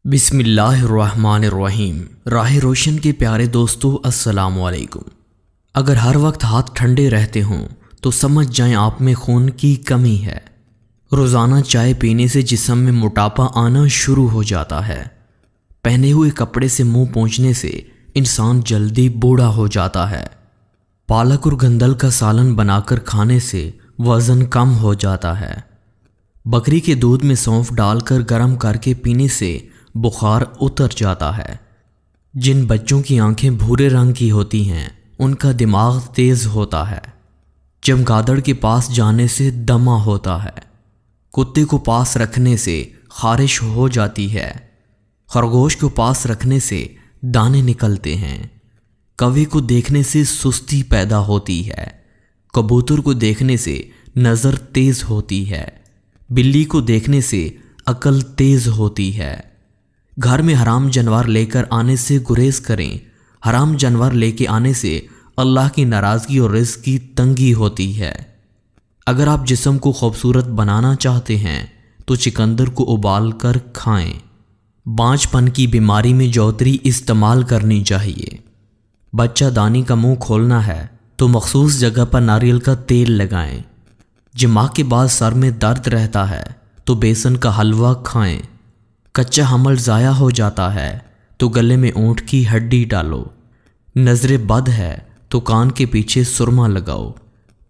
بسم اللہ الرحمن الرحیم۔ راہ روشن کے پیارے دوستو، السلام علیکم۔ اگر ہر وقت ہاتھ ٹھنڈے رہتے ہوں تو سمجھ جائیں آپ میں خون کی کمی ہے۔ روزانہ چائے پینے سے جسم میں موٹاپا آنا شروع ہو جاتا ہے۔ پہنے ہوئے کپڑے سے منہ پونچھنے سے انسان جلدی بوڑھا ہو جاتا ہے۔ پالک اور گندل کا سالن بنا کر کھانے سے وزن کم ہو جاتا ہے۔ بکری کے دودھ میں سونف ڈال کر گرم کر کے پینے سے بخار اتر جاتا ہے۔ جن بچوں کی آنکھیں بھورے رنگ کی ہوتی ہیں ان کا دماغ تیز ہوتا ہے۔ چمگادڑ کے پاس جانے سے دمہ ہوتا ہے۔ کتے کو پاس رکھنے سے خارش ہو جاتی ہے۔ خرگوش کو پاس رکھنے سے دانے نکلتے ہیں۔ کوے کو دیکھنے سے سستی پیدا ہوتی ہے۔ کبوتر کو دیکھنے سے نظر تیز ہوتی ہے۔ بلی کو دیکھنے سے عقل تیز ہوتی ہے۔ گھر میں حرام جانور لے کر آنے سے گریز کریں۔ حرام جانور لے کے آنے سے اللہ کی ناراضگی اور رزق کی تنگی ہوتی ہے۔ اگر آپ جسم کو خوبصورت بنانا چاہتے ہیں تو چقندر کو ابال کر کھائیں۔ بانجھ پن کی بیماری میں جوتری استعمال کرنی چاہیے۔ بچہ دانی کا منہ کھولنا ہے تو مخصوص جگہ پر ناریل کا تیل لگائیں۔ جماع کے بعد سر میں درد رہتا ہے تو بیسن کا حلوہ کھائیں۔ کچا حمل ضائع ہو جاتا ہے تو گلے میں اونٹ کی ہڈی ڈالو۔ نظر بد ہے تو کان کے پیچھے سرما لگاؤ۔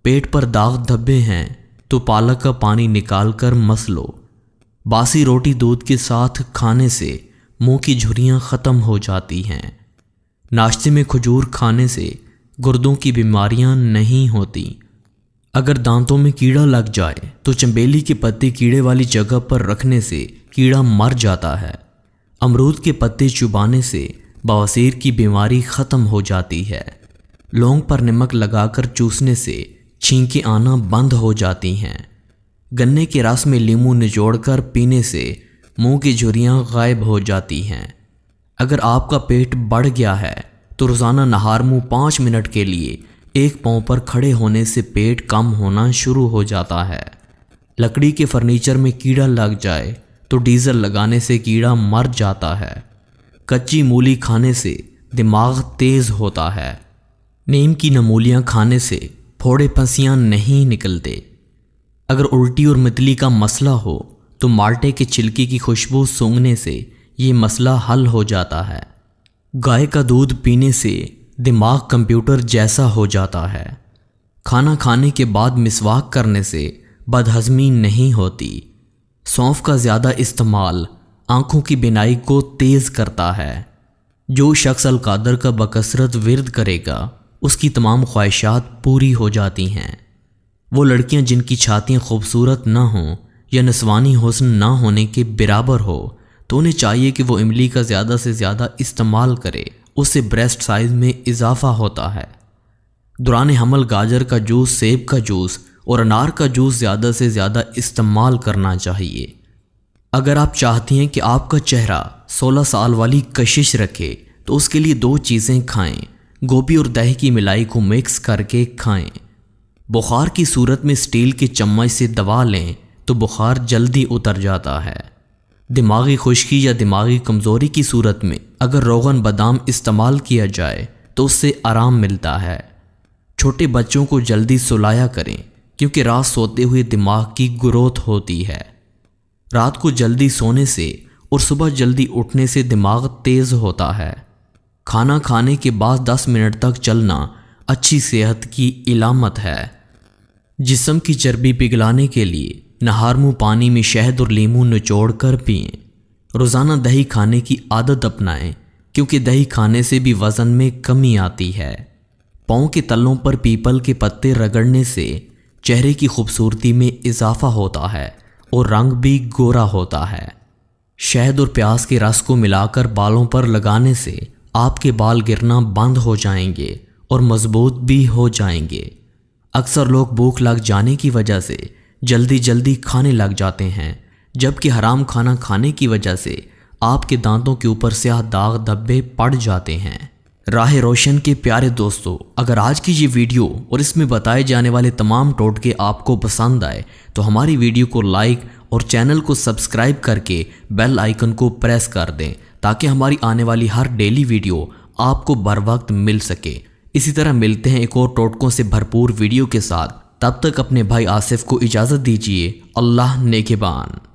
پیٹ پر داغ دھبے ہیں تو پالک کا پانی نکال کر مس لو۔ باسی روٹی دودھ کے ساتھ کھانے سے منہ کی جھریاں ختم ہو جاتی ہیں۔ ناشتے میں کھجور کھانے سے گردوں کی بیماریاں نہیں ہوتی۔ اگر دانتوں میں کیڑا لگ جائے تو چنبیلی کے پتے کیڑے والی جگہ پر رکھنے سے کیڑا مر جاتا ہے۔ امرود کے پتے چبانے سے بواسیر کی بیماری ختم ہو جاتی ہے۔ لونگ پر نمک لگا کر چوسنے سے چھینکیں آنا بند ہو جاتی ہیں۔ گنے کے رس میں لیموں نچوڑ کر پینے سے منہ کی جھریاں غائب ہو جاتی ہیں۔ اگر آپ کا پیٹ بڑھ گیا ہے تو روزانہ نہار منہ 5 منٹ کے لیے ایک پاؤں پر کھڑے ہونے سے پیٹ کم ہونا شروع ہو جاتا ہے۔ لکڑی کے فرنیچر میں کیڑا لگ جائے تو ڈیزل لگانے سے کیڑا مر جاتا ہے۔ کچی مولی کھانے سے دماغ تیز ہوتا ہے۔ نیم کی نمولیاں کھانے سے پھوڑے پھنسیاں نہیں نکلتے۔ اگر الٹی اور متلی کا مسئلہ ہو تو مالٹے کے چھلکے کی خوشبو سونگھنے سے یہ مسئلہ حل ہو جاتا ہے۔ گائے کا دودھ پینے سے دماغ کمپیوٹر جیسا ہو جاتا ہے۔ کھانا کھانے کے بعد مسواک کرنے سے بدہضمی نہیں ہوتی۔ سونف کا زیادہ استعمال آنکھوں کی بینائی کو تیز کرتا ہے۔ جو شخص القادر کا بکثرت ورد کرے گا اس کی تمام خواہشات پوری ہو جاتی ہیں۔ وہ لڑکیاں جن کی چھاتیاں خوبصورت نہ ہوں یا نسوانی حسن نہ ہونے کے برابر ہو تو انہیں چاہیے کہ وہ املی کا زیادہ سے زیادہ استعمال کرے۔ اس سے بریسٹ سائز میں اضافہ ہوتا ہے۔ دوران حمل گاجر کا جوس، سیب کا جوس اور انار کا جوس زیادہ سے زیادہ استعمال کرنا چاہیے۔ اگر آپ چاہتی ہیں کہ آپ کا چہرہ 16 سال والی کشش رکھے تو اس کے لیے 2 چیزیں کھائیں۔ گوبھی اور دہی کی ملائی کو مکس کر کے کھائیں۔ بخار کی صورت میں اسٹیل کے چمچ سے دبا لیں تو بخار جلدی اتر جاتا ہے۔ دماغی خشکی یا دماغی کمزوری کی صورت میں اگر روغن بادام استعمال کیا جائے تو اس سے آرام ملتا ہے۔ چھوٹے بچوں کو جلدی سلایا کریں کیونکہ رات سوتے ہوئے دماغ کی گروتھ ہوتی ہے۔ رات کو جلدی سونے سے اور صبح جلدی اٹھنے سے دماغ تیز ہوتا ہے۔ کھانا کھانے کے بعد 10 منٹ تک چلنا اچھی صحت کی علامت ہے۔ جسم کی چربی پگھلانے کے لیے نہار منہ پانی میں شہد اور لیموں نچوڑ کر پئیں۔ روزانہ دہی کھانے کی عادت اپنائیں کیونکہ دہی کھانے سے بھی وزن میں کمی آتی ہے۔ پاؤں کے تلوں پر پیپل کے پتے رگڑنے سے چہرے کی خوبصورتی میں اضافہ ہوتا ہے اور رنگ بھی گورا ہوتا ہے۔ شہد اور پیاز کے رس کو ملا کر بالوں پر لگانے سے آپ کے بال گرنا بند ہو جائیں گے اور مضبوط بھی ہو جائیں گے۔ اکثر لوگ بھوک لگ جانے کی وجہ سے جلدی جلدی کھانے لگ جاتے ہیں جبکہ حرام کھانا کھانے کی وجہ سے آپ کے دانتوں کے اوپر سیاہ داغ دھبے پڑ جاتے ہیں۔ راہ روشن کے پیارے دوستو، اگر آج کی یہ ویڈیو اور اس میں بتائے جانے والے تمام ٹوٹکے آپ کو پسند آئے تو ہماری ویڈیو کو لائک اور چینل کو سبسکرائب کر کے بیل آئیکن کو پریس کر دیں تاکہ ہماری آنے والی ہر ڈیلی ویڈیو آپ کو بر وقت مل سکے۔ اسی طرح ملتے ہیں ایک اور ٹوٹکوں سے بھرپور ویڈیو کے ساتھ، تب تک اپنے بھائی آصف کو اجازت دیجیے۔ اللہ نگہبان۔